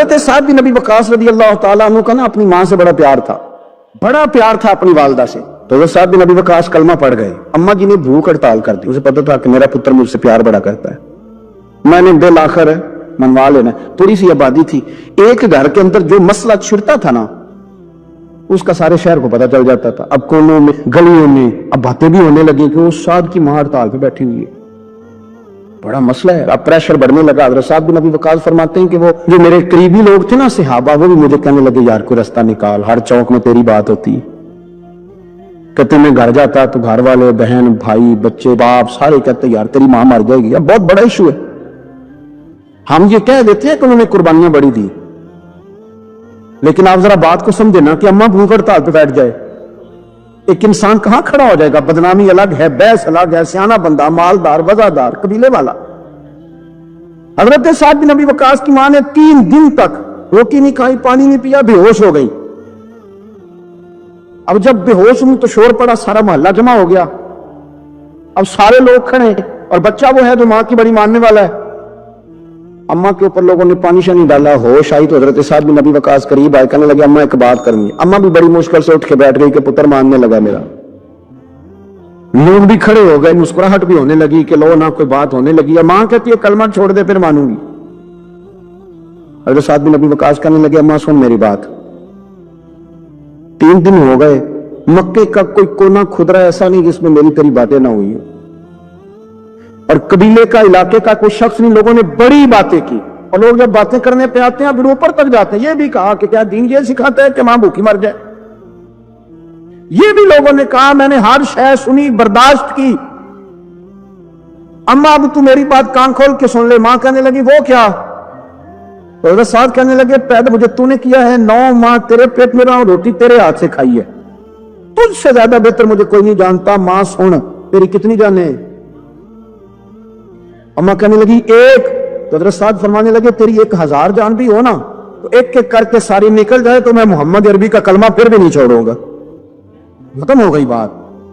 حضرت سعد بن ابی وقاص رضی اللہ تعالیٰ عنہ کا نا اپنی ماں سے بڑا پیار تھا اپنی والدہ سے. تو حضرت سعد بن ابی وقاص کلمہ پڑھ گئے. اماں جی نے بھوک ہڑتال کر دی. اسے پتا تھا کہ میرا پتر مجھ سے پیار بڑا کرتا ہے, میں نے بالآخر منوا لینا. تھوڑی سی آبادی تھی, ایک گھر کے اندر جو مسئلہ چھڑتا تھا نا اس کا سارے شہر کو پتا چل جاتا تھا. اب کونوں میں گلیوں میں اب باتیں بھی ہونے لگی کہ وہ سعد کی ماں ہڑتال پہ بیٹھی ہوئی ہے, بڑا مسئلہ ہے. اب پریشر بڑھنے لگا. حضرت سعد بن ابی وقاص فرماتے ہیں کہ وہ جو میرے قریبی لوگ تھے نا صحابہ, وہ بھی مجھے کہنے لگے یار کوئی رستہ نکال, ہر چوک میں تیری بات ہوتی. کہتے میں گھر جاتا تو گھر والے بہن بھائی بچے باپ سارے کہتے یار تیری ماں مر جائے گی. اب بہت بڑا ایشو ہے. ہم یہ کہہ دیتے ہیں کہ انہوں نے قربانیاں بڑی دی, لیکن آپ ذرا بات کو سمجھے نا کہ اماں بھوک ہڑتال پہ بیٹھ جائے, ایک انسان کہاں کھڑا ہو جائے گا؟ بدنامی الگ ہے, بحث الگ ہے, سیانہ بندہ, مالدار, وزادار, قبیلے والا. حضرت سعد بن ابی وقاص کی ماں نے 3 دن تک روٹی نہیں کھائی, پانی نہیں پیا, بے ہوش ہو گئی. اب جب بے ہوش ہوں تو شور پڑا, سارا محلہ جمع ہو گیا. اب سارے لوگ کھڑے اور بچہ وہ ہے جو ماں کی بڑی ماننے والا ہے. اماں کے اوپر لوگوں نے پانی شانی ڈالا. ہوش آئی تو حضرت سعد بن ابی وقاص قریب آئے, کہنے لگے اماں ایک بات کرنی ہے. اماں بھی بڑی مشکل سے اٹھ کے بیٹھ گئی کہ پتر ماننے لگا میرا. لوگ بھی کھڑے ہو گئے, مسکراہٹ بھی ہونے لگی کہ لو نہ کوئی بات ہونے لگی. ماں کہتی ہے کلمہ چھوڑ دے پھر مانوں گی. حضرت سعد بن ابی وقاص کہنے لگے اماں سن میری بات, 3 دن ہو گئے, مکے کا کوئی کونا کھدرا ایسا نہیں جس میں میری تیری باتیں نہ ہوئی, اور قبیلے کا علاقے کا کوئی شخص نہیں. لوگوں نے بڑی باتیں کی, اور لوگ جب باتیں کرنے پہ آتے ہیں پھر اوپر تک جاتے ہیں. یہ بھی کہا کہ کیا دین یہ سکھاتا ہے کہ ماں بھوکی مر جائے. یہ بھی لوگوں نے کہا میں نے ہر شے سنی, برداشت کی. اماں اب تو میری بات کان کھول کے سن لے. ماں کہنے لگی وہ کیا؟ تو حضرت سعد کہنے لگے پیدا مجھے تو نے کیا ہے, 9 ماہ تیرے پیٹ میں رہا ہوں, روٹی تیرے ہاتھ سے کھائی ہے, تجھ سے زیادہ بہتر مجھے کوئی نہیں جانتا. ماں سن تیری کتنی جانیں؟ اماں کہنے لگی 1. تو حضرت سعد فرمانے لگے تیری 1000 جان بھی ہو نا تو ایک ایک کر کے ساری نکل جائے تو میں محمد عربی کا کلمہ پھر بھی نہیں چھوڑوں گا. ختم ہو گئی بات.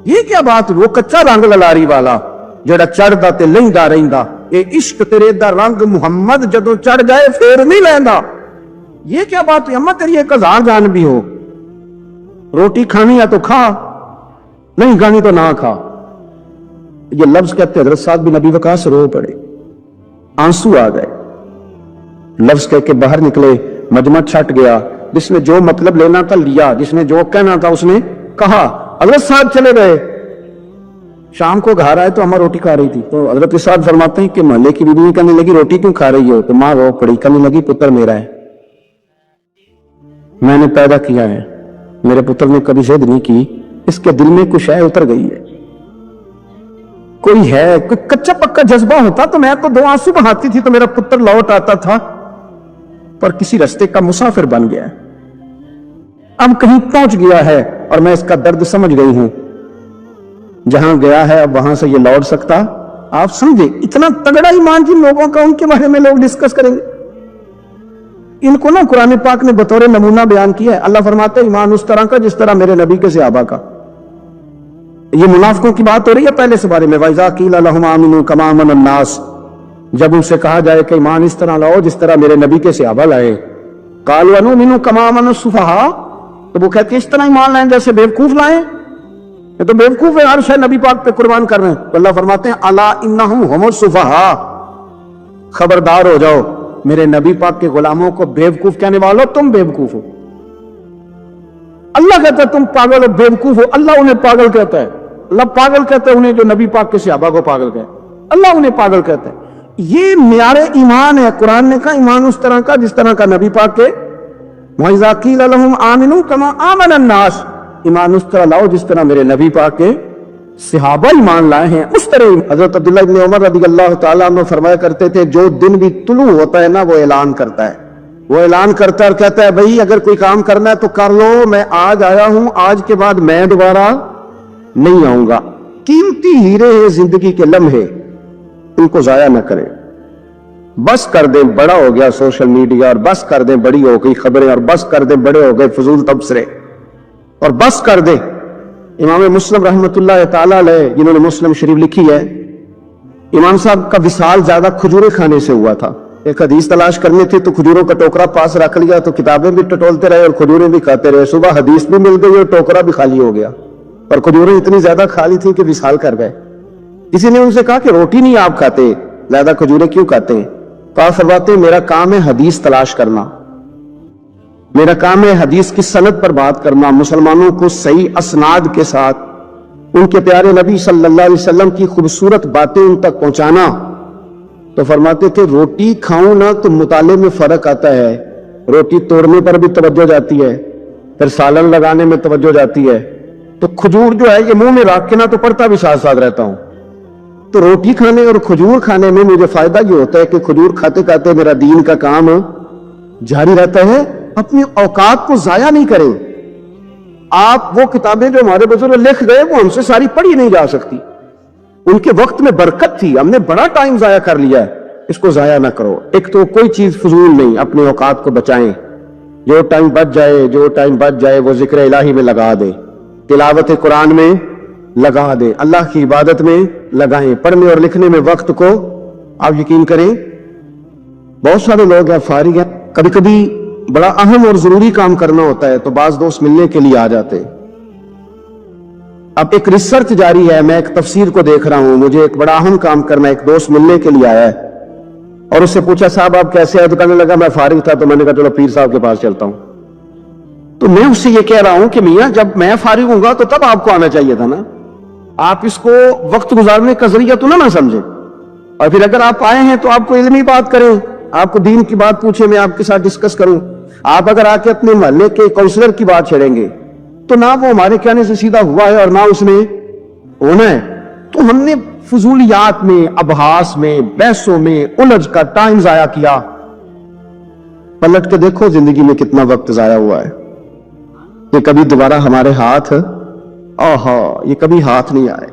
یہ کیا بات؟ وہ کچا رنگ للاری والا جڑا چڑھدا تے لیندا رہندا, اے عشق تیرے دا رنگ محمد جدوں چڑھ جائے پھر نہیں لیندا. یہ کیا بات ہے؟ اماں تیری 1000 جان بھی ہو, روٹی کھانی ہے تو کھا, نہیں کھانی تو نہ کھا. یہ لفظ کہتے حضرت سعد بن ابی وقاص رو پڑے, آنسو آ گئے. لفظ کہہ کے باہر نکلے, مجمع چھٹ گیا. جس نے جو مطلب لینا تھا لیا, جس نے جو کہنا تھا اس نے کہا. حضرت سعد چلے گئے. شام کو گھر آئے تو اماں روٹی کھا رہی تھی. تو حضرت سعد فرماتے ہیں کہ محلے کی بیوی کہنے لگی روٹی کیوں کھا رہی ہو؟ تو ماں رو پڑی, کہنے لگی پتر میرا ہے, میں نے پیدا کیا ہے, میرے پتر نے کبھی ضد نہیں کی, اس کے دل میں کچھ ہے اتر گئی ہے. کوئی ہے, کوئی کچا پکا جذبہ ہوتا تو میں تو 2 آنسو بہاتی تھی تو میرا پتر لوٹ آتا تھا, پر کسی رستے کا مسافر بن گیا ہے, اب کہیں پہنچ گیا ہے اور میں اس کا درد سمجھ گئی ہوں. جہاں گیا ہے اب وہاں سے یہ لوٹ سکتا. آپ سمجھے اتنا تگڑا ایمان جن لوگوں کا, ان کے بارے میں لوگ ڈسکس کریں گے. ان کو نا قرآن پاک نے بطور نمونہ بیان کیا ہے. اللہ فرماتے ہیں ایمان اس طرح کا جس طرح میرے نبی کے صحابہ کا. یہ منافقوں کی بات ہو رہی ہے پہلے سے بارے میں. وَإِذَا قِيلَ لَهُمْ آمِنُوا كَمَا آمَنَ النَّاسُ, جب ان سے کہا جائے کہ ایمان اس طرح لاؤ جس طرح میرے نبی کے صحابہ لائے. قَالُوا أَنُؤْمِنُ كَمَا آمَنَ السُّفَهَاءُ, تو وہ کہتے ہیں اس طرح ایمان لائیں جیسے بیوقوف لائیں. یہ تو بیوقوف ہے, ہر شے نبی پاک پہ قربان کر رہے ہیں. تو اللہ فرماتے ہیں الا انہم هم السفہاء, خبردار ہو جاؤ میرے نبی پاک کے غلاموں کو بیوقوف کہنے والوں, تم بیوقوف ہو. اللہ کہتا ہے تم پاگل ہو, بیوقوف ہو. اللہ انہیں پاگل کہتا ہے. اللہ پاگل کہتا ہے انہیں جو نبی پاک کے صحابہ کو پاگل کہتا ہے. اللہ انہیں پاگل کہتا ہے. یہ معیار ایمان ہے. قرآن نے کہا ایمان اس طرح کا جس طرح کا نبی پاک کے. وَإِذَا قِيلَ لَهُمْ آمِنُوا كَمَا آمَنَ النَّاسُ, ایمان اس طرح لاؤ جس طرح میرے نبی پاک کے صحابہ ایمان لائے ہیں اس طرح. حضرت عبداللہ ابن عمر رضی اللہ تعالیٰ عنہ فرمایا کرتے تھے جو دن بھی طلوع ہوتا ہے نا وہ اعلان کرتا ہے. وہ اعلان کرتا ہے اور کہتا ہے بھئی اگر کوئی کام کرنا ہے تو کر لو, میں آج آیا ہوں, آج کے بعد میں دوبارہ نہیں آؤں گا. قیمتی ہیرے ہیں زندگی کے لمحے, ان کو ضائع نہ کریں. بس کر دیں بڑا ہو گیا سوشل میڈیا, اور بس کر دیں بڑی ہو گئی خبریں, اور بس کر دیں بڑے ہو گئے فضول تبصرے, اور بس کر دیں. امام مسلم رحمۃ اللہ تعالیٰ علیہ جنہوں نے مسلم شریف لکھی ہے, امام صاحب کا وصال زیادہ کھجورے کھانے سے ہوا تھا. ایک حدیث تلاش کرنی تھی تو کھجوروں کا ٹوکرا پاس رکھ لیا تو کتابیں بھی ٹٹولتے رہے اور کھجوریں بھی کھاتے رہے. صبح حدیث بھی مل گئی اور ٹوکرا بھی خالی ہو گیا, اور کھجوریں اتنی زیادہ کھا لی تھی کہ وصال کر گئے. کسی نے ان سے کہا کہ روٹی نہیں آپ کھاتے, زیادہ کھجوریں کیوں کھاتے ہیں؟ تو آپ فرماتے ہیں میرا کام ہے حدیث تلاش کرنا, میرا کام ہے حدیث کی سند پر بات کرنا, مسلمانوں کو صحیح اسناد کے ساتھ ان کے پیارے نبی صلی اللہ علیہ وسلم کی خوبصورت باتیں ان تک پہنچانا. تو فرماتے تھے روٹی کھاؤں نہ تو مطالعے میں فرق آتا ہے, روٹی توڑنے پر بھی توجہ جاتی ہے, پھر سالن لگانے میں توجہ جاتی ہے, تو کھجور جو ہے یہ منہ میں رکھ کے نہ تو پڑھتا بھی ساتھ ساتھ رہتا ہوں. تو روٹی کھانے اور کھجور کھانے میں مجھے فائدہ یہ ہوتا ہے کہ کھجور کھاتے کھاتے میرا دین کا کام جاری رہتا ہے. اپنی اوقات کو ضائع نہیں کریں. آپ وہ کتابیں جو ہمارے بزرگ لکھ گئے وہ ہم سے ساری پڑھی نہیں جا سکتی, ان کے وقت میں برکت تھی, ہم نے بڑا ٹائم ضائع کر لیا ہے, اس کو ضائع نہ کرو. ایک تو کوئی چیز فضول نہیں, اپنے اوقات کو بچائیں, جو ٹائم بچ جائے وہ ذکر الہی میں لگا دے, تلاوت قرآن میں لگا دے, اللہ کی عبادت میں لگائیں. پڑھنے اور لکھنے میں وقت کو آپ یقین کریں بہت سارے لوگ ہیں فارغ ہیں, کبھی کبھی بڑا اہم اور ضروری کام کرنا ہوتا ہے تو بعض دوست ملنے کے لیے آ جاتے ہیں. اب ایک ریسرچ جاری ہے, میں ایک تفسیر کو دیکھ رہا ہوں, مجھے ایک بڑا اہم کام کرنا ہے, ایک دوست ملنے کے لیے آیا ہے اور اس سے پوچھا صاحب آپ کیسے ہیں؟ تو کہنے لگا میں فارغ تھا تو میں نے کہا چلو پیر صاحب کے پاس چلتا ہوں. تو میں اس سے یہ کہہ رہا ہوں کہ میاں جب میں فارغ ہوں گا تو تب آپ کو آنا چاہیے تھا نا, آپ اس کو وقت گزارنے کا ذریعہ تو نہ سمجھیں, اور پھر اگر آپ آئے ہیں تو آپ کو علمی بات کریں, آپ کو دین کی بات پوچھیں, میں آپ کے ساتھ ڈسکس کروں. آپ اگر آ کے اپنے محلے کے کونسلر کی بات چھیڑیں گے تو نہ وہ ہمارے کہنے سے سیدھا ہوا ہے اور نہ اس نے ہونا ہے. تو ہم نے فضولیات میں, ابحاث میں, بحثوں میں الجھ کا ٹائم ضائع کیا. پلٹ کے دیکھو زندگی میں کتنا وقت ضائع ہوا ہے. یہ کبھی دوبارہ ہمارے ہاتھ یہ کبھی ہاتھ نہیں آئے.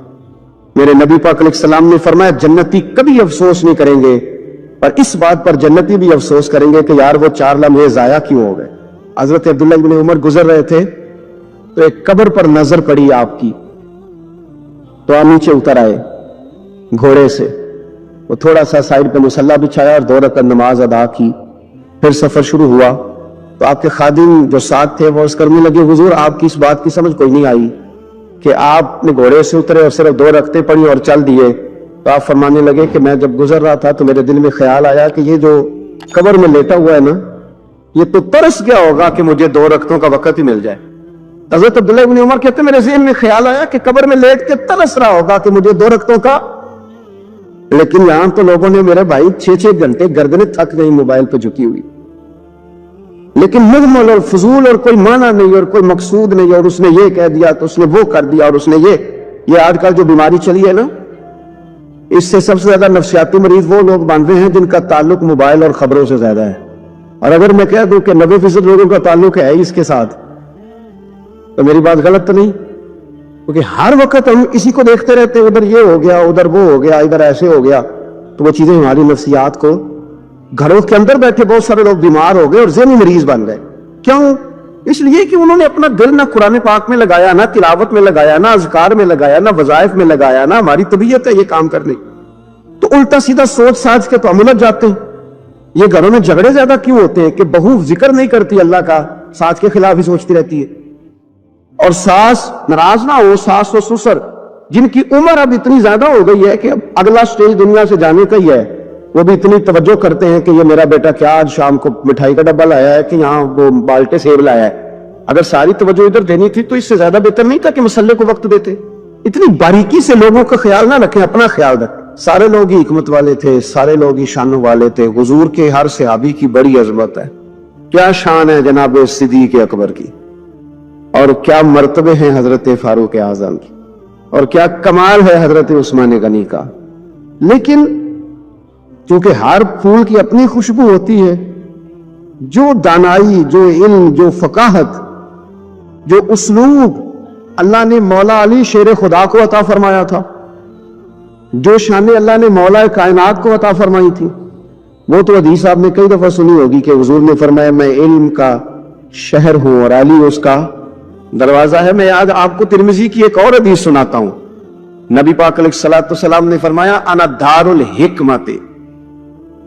میرے نبی پاک علیہ السلام نے فرمایا جنتی کبھی افسوس نہیں کریں گے, اور اس بات پر جنتی بھی افسوس کریں گے کہ یار وہ 4 لمحے ضائع کیوں ہو گئے. حضرت عبداللہ ابن عمر گزر رہے تھے تو ایک قبر پر نظر پڑی آپ کی, تو آپ نیچے اتر آئے گھوڑے سے, وہ تھوڑا سا سائڈ پہ مصلی بچھایا اور 2 رکعت نماز ادا کی. پھر سفر شروع ہوا تو آپ کے خادم جو ساتھ تھے وہ عرض کرنے لگے حضور آپ کی اس بات کی سمجھ کوئی نہیں آئی کہ آپ نے گھوڑے سے اترے اور صرف 2 رکعتیں پڑھی اور چل دیے. تو آپ فرمانے لگے کہ میں جب گزر رہا تھا تو میرے دل میں خیال آیا کہ یہ جو قبر میں لیٹا ہوا ہے نا, یہ تو ترس گیا ہوگا کہ مجھے 2 رکعتوں کا وقت ہی مل جائے. حضرت عبداللہ ابن عمر کہتے ہیں میرے ذہن میں خیال آیا کہ قبر میں لیٹ کے ترس رہا ہوگا کہ مجھے 2 رکعتوں کا, لیکن یہاں تو لوگوں نے میرے بھائی 6 گھنٹے گردنیں تھک گئی موبائل پہ جھکی ہوئی, لیکن مغمل اور فضول اور کوئی معنی نہیں اور کوئی مقصود نہیں, اور اس نے یہ کہہ دیا تو اس نے وہ کر دیا, اور اس نے یہ آج کل جو بیماری چلی ہے نا, اس سے سب سے زیادہ نفسیاتی مریض وہ لوگ بن رہے ہیں جن کا تعلق موبائل اور خبروں سے زیادہ ہے. اور اگر میں کہہ دوں کہ 90% لوگوں کا تعلق ہے اس کے ساتھ تو میری بات غلط تو نہیں, کیونکہ ہر وقت ہم اسی کو دیکھتے رہتے ہیں, ادھر یہ ہو گیا, ادھر وہ ہو گیا, ادھر ایسے ہو گیا, تو وہ چیزیں ہماری نفسیات کو, گھروں کے اندر بیٹھے بہت سارے لوگ بیمار ہو گئے اور ذہنی مریض بن گئے. کیوں؟ اس لیے کہ انہوں نے اپنا دل نہ قرآن پاک میں لگایا, نہ تلاوت میں لگایا, نہ اذکار میں لگایا, نہ وظائف میں لگایا, نہ ہماری طبیعت ہے یہ کام کرنے, تو الٹا سیدھا سوچ ساچ کے تو ہم الجھ جاتے ہیں. یہ گھروں میں جھگڑے زیادہ کیوں ہوتے ہیں کہ بہو ذکر نہیں کرتی اللہ کا, ساس کے خلاف ہی سوچتی رہتی ہے, اور ساس ناراض نہ ہو, ساس و سسر جن کی عمر اب اتنی زیادہ ہو گئی ہے کہ اب اگلا سٹیج دنیا سے جانے کا ہی ہے, وہ بھی اتنی توجہ کرتے ہیں کہ یہ میرا بیٹا کیا آج شام کو مٹھائی کا ڈبہ لایا ہے کہ یہاں وہ بالٹے سیب لایا ہے. اگر ساری توجہ ادھر دینی تھی تو اس سے زیادہ بہتر نہیں تھا کہ مسئلے کو وقت دیتے. اتنی باریکی سے لوگوں کا خیال نہ رکھیں, اپنا خیال رکھیں. سارے لوگ ہی حکمت والے تھے, سارے لوگ ہی شانوں والے تھے. حضور کے ہر صحابی کی بڑی عظمت ہے. کیا شان ہے جناب صدیق اکبر کی, اور کیا مرتبے ہیں حضرت فاروق اعظم کی, اور کیا کمال ہے حضرت عثمان غنی کا. لیکن چونکہ ہر پھول کی اپنی خوشبو ہوتی ہے, جو دانائی, جو علم, جو فقاہت, جو اسلوب اللہ نے مولا علی شیر خدا کو عطا فرمایا تھا, جو شان اللہ نے مولا کائنات کو عطا فرمائی تھی, وہ تو حدیث آپ نے کئی دفعہ سنی ہوگی کہ حضور نے فرمایا میں علم کا شہر ہوں اور علی اس کا دروازہ ہے. میں آج آپ کو ترمذی کی ایک اور حدیث سناتا ہوں. نبی پاک علیہ الصلوۃ والسلام نے فرمایا انا دار الحکمت,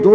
2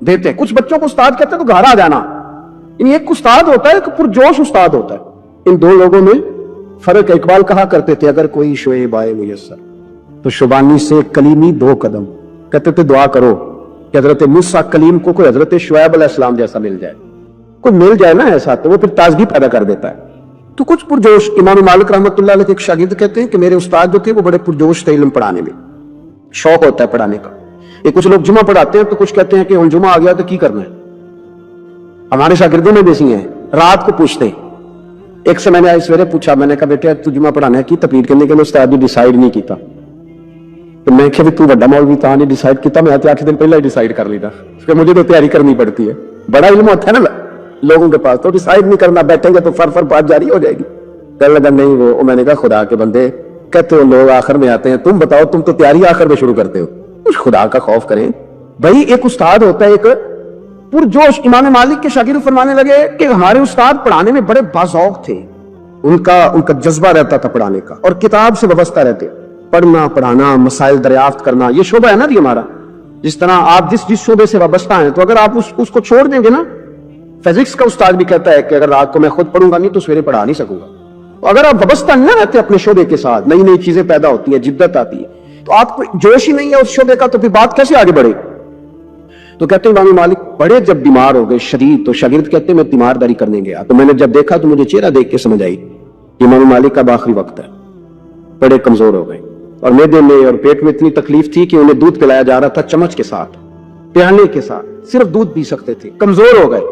دیتے ہیں. کچھ بچوں کو استاد کہتے ہیں تو گھر آ جانا. یعنی ایک استاد ہوتا ہے, ایک پرجوش استاد ہوتا ہے. ان دو لوگوں میں فرق ہے. اقبال کہا کرتے تھے اگر کوئی شعیب آئے میسر تو شبانی سے کلیمی 2 قدم. کہتے تھے دعا کرو کہ حضرت موسیٰ کلیم کو کوئی حضرت شعیب علیہ السلام جیسا مل جائے. کوئی مل جائے نا ایسا تو وہ پھر تازگی پیدا کر دیتا ہے. تو کچھ پرجوش, امام مالک رحمۃ اللہ علیہ کے ایک شاگرد کہتے ہیں کہ میرے استاد جو تھے وہ بڑے پرجوش تھے علم پڑھانے میں, شوق ہوتا ہے پڑھانے کا. یہ کچھ لوگ جمعہ پڑھاتے ہیں تو کچھ کہتے ہیں کہ ہم جمعہ آ گیا تو کی کرنا ہے. ہمارے شاگردوں میں بھی ایسی ہیں, رات کو پوچھتے. ایک سے میں نے آج سویرے پوچھا, میں نے کہا بیٹے تو جمعہ پڑھانا ہے کی تقریر کرنے کے لیے استاد نے ڈیسائیڈ نہیں کیتا. تو میں کہ تو بڑا مولوی تھا نے ڈیسائیڈ کیتا, میں 8 دن پہلے ہی ڈیسائیڈ کر لیتا کہ مجھے تو تیاری کرنی پڑتی ہے. بڑا علم ہوتا ہے نا لوگوں کے پاس, تو ڈیسائیڈ نہیں کرنا, بیٹھیں گے تو فر بات جاری ہو جائے گی. کہنے لگا نہیں وہ میں نے کہا خدا کے بندے کہتے ہو لوگ آخر میں آتے ہیں, تم بتاؤ تم تو تیاری آخر میں شروع کرتے ہو. کچھ خدا کا خوف کریں بھائی. ایک استاد ہوتا ہے ایک پرجوش. امام مالک کے شاگرد فرمانے لگے کہ ہمارے استاد پڑھانے میں بڑے باذوق تھے, ان کا جذبہ رہتا تھا پڑھانے کا اور کتاب سے وابستہ رہتے. پڑھنا پڑھانا مسائل دریافت کرنا یہ شعبہ ہے نا جی ہمارا. جس طرح آپ جس شعبے سے وابستہ ہیں تو اگر آپ اس کو چھوڑ دیں گے نا, فزکس کا استاد بھی کہتا ہے کہ اگر رات کو میں خود پڑھوں گا نہیں تو سویرے پڑھا نہیں سکوں گا. تو اگر آپ وابستہ نہ رہتے اپنے شعبے کے ساتھ, نئی نئی چیزیں پیدا ہوتی ہیں, جدت آتی ہے, تو آپ کو جوش ہی نہیں ہے اس شعبے کا, تو پھر بات کیسے آگے بڑھے. تو کہتے ہیں امام مالک بڑے جب بیمار ہو گئے شدید, تو شاگرد کہتے ہیں میں تیمارداری کرنے گیا تو میں نے جب دیکھا تو مجھے چہرہ دیکھ کے سمجھ آئی امام مالک کا آخری وقت ہے. بڑے کمزور ہو گئے اور معدے میں اور پیٹ میں اتنی تکلیف تھی کہ انہیں دودھ پلایا جا رہا تھا چمچ کے ساتھ, پیالے کے ساتھ, صرف دودھ پی سکتے تھے, کمزور ہو گئے.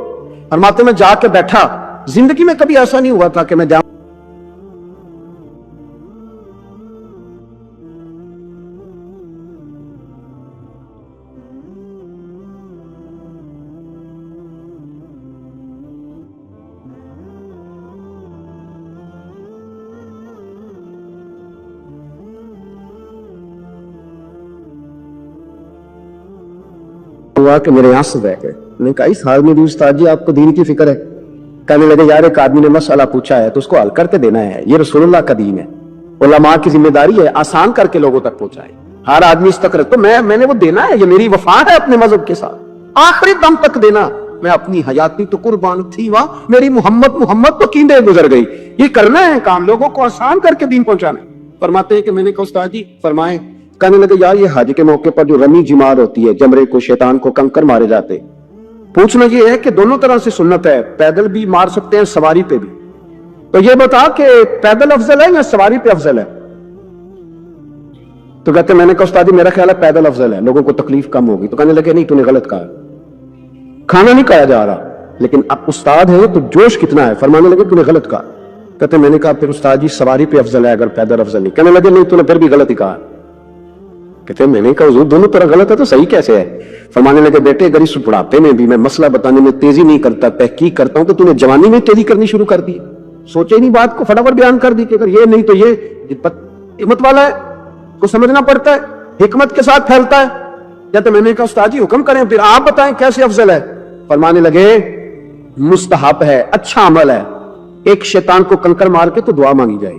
فرماتے میں جا کے بیٹھا, زندگی میں کبھی ایسا نہیں ہوا تھا کہ میں جاؤں. ہوا کہ میرے یہاں سے بہ گئے. میں نے کہا اس حال میں بھی استاد جی آپ کو دین کی فکر ہے. کہنے لگے یار ایک آدمی نے مسئلہ پوچھا ہے تو اس کو حل کر کے دینا ہے, یہ رسول اللہ کا دین ہے, علماء کی ذمہ داری ہے آسان کر کے لوگوں تک پہنچائے. ہر آدمی اس تک تو میں نے وہ دینا ہے, یہ میری وفا ہے اپنے مذہب کے ساتھ, آخری دم تک دینا. میں اپنی حیاتی تو قربان تھی وہاں, میری محمد تو کیندے گزر گئی. یہ کرنا ہے کام, لوگوں کو آسان کر کے دین پہنچانا. فرماتے ہیں کہ میں نے کہا استاد جی فرمائیں. کہنے لگے یار یہ حج کے موقع پر جو رمی جمار ہوتی ہے, جمرے کو شیطان کو کنکر مارے جاتے, پوچھنا یہ ہے کہ دونوں طرح سے سنت ہے, پیدل بھی مار سکتے ہیں سواری پہ بھی, تو یہ بتا کہ پیدل افضل ہے یا سواری پہ افضل ہے. تو کہتے میں نے کہا استاد جی میرا خیال ہے پیدل افضل ہے, لوگوں کو تکلیف کم ہوگی. تو کہنے لگے نہیں تو نے غلط کہا, کھانا نہیں کھایا جا رہا, لیکن اب استاد ہے تو جوش کتنا ہے. فرمانے لگے تو نے غلط کہا. کہتے میں نے کہا پھر استاد جی سواری پہ افضل ہے اگر پیدل افضل نہیں. کہنے لگے نہیں تو نے پھر بھی غلط ہی کہا. کہتے میں نے کہا حضور دونوں طرح غلط ہے تو صحیح کیسے ہے. فرمانے لگے بیٹے اگر اس بڑھاپے میں بھی میں مسئلہ بتانے میں تیزی نہیں کرتا, تحقیق کرتا ہوں, تو تو نے جوانی میں تیزی کرنی شروع کر دی, سوچے نہیں بات کو فٹافٹ بیان کر دی کہ اگر یہ نہیں تو یہ. حکمت والا ہے, کو سمجھنا پڑتا ہے, حکمت کے ساتھ پھیلتا ہے. کہتے میں نے کہا استاد جی حکم کریں, پھر آپ بتائیں کیسے افضل ہے. فرمانے لگے مستحب ہے, اچھا عمل ہے, ایک شیطان کو کنکر مار کے تو دعا مانگی جائے,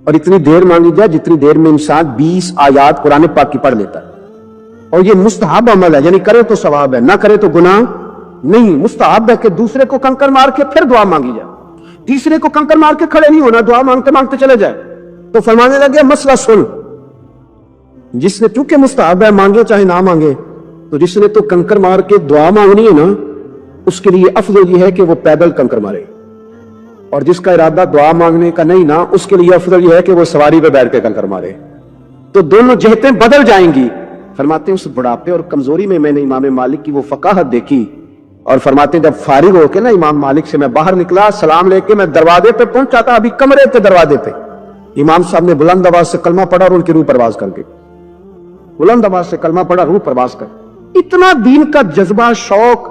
اور اتنی دیر مانگی جائے جتنی دیر میں انسان 20 آیات قرآن پاک کی پڑھ لیتا ہے. اور یہ مستحب عمل ہے, یعنی کرے تو ثواب ہے, نہ کرے تو گناہ نہیں. مستحب ہے کہ دوسرے کو کنکر مار کے پھر دعا مانگی جائے, تیسرے کو کنکر مار کے کھڑے نہیں ہونا, دعا مانگتے مانگتے چلے جائے. تو فرمانے لگے مسئلہ سن, جس نے چونکہ مستحب ہے مانگے چاہے نہ مانگے, تو جس نے تو کنکر مار کے دعا مانگنی ہے نا, اس کے لیے افضل یہ ہے کہ وہ پیدل کنکر مارے, اور جس کا ارادہ دعا مانگنے کا نہیں نا, اس کے لیے افضل یہ ہے کہ وہ سواری پہ بیٹھ کے کنکر مارے. تو دونوں جہتیں بدل جائیں گی. فرماتے ہیں اس بڑھاپے اور کمزوری میں میں نے امام مالک کی وہ فقاہت دیکھی, اور فرماتے ہیں جب فارغ ہو کے نا امام مالک سے میں باہر نکلا, سلام لے کے میں دروازے پہ پہنچا تھا, ابھی کمرے پہ دروازے پہ امام صاحب نے بلند آواز سے کلمہ پڑھا اور ان کی روح پرواز کر گئی. بلند آواز سے کلمہ پڑھا, روح پرواز کر. اتنا دین کا جذبہ, شوق,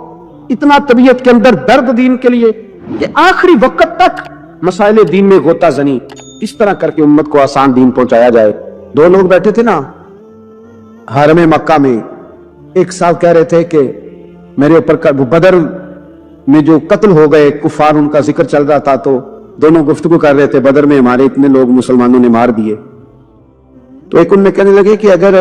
اتنا طبیعت کے اندر درد دین کے لیے کہ آخری وقت تک مسائل دین میں غوطہ زنی, اس طرح کر کے امت کو آسان دین پہنچایا جائے. 2 لوگ بیٹھے تھے نا حرم مکہ میں, ایک صاحب کہہ رہے تھے کہ میرے اوپر بدر میں جو قتل ہو گئے کفار, ان کا ذکر چل رہا تھا, تو دونوں گفتگو کر رہے تھے بدر میں ہمارے اتنے لوگ مسلمانوں نے مار دیے. تو ایک ان میں کہنے لگے کہ اگر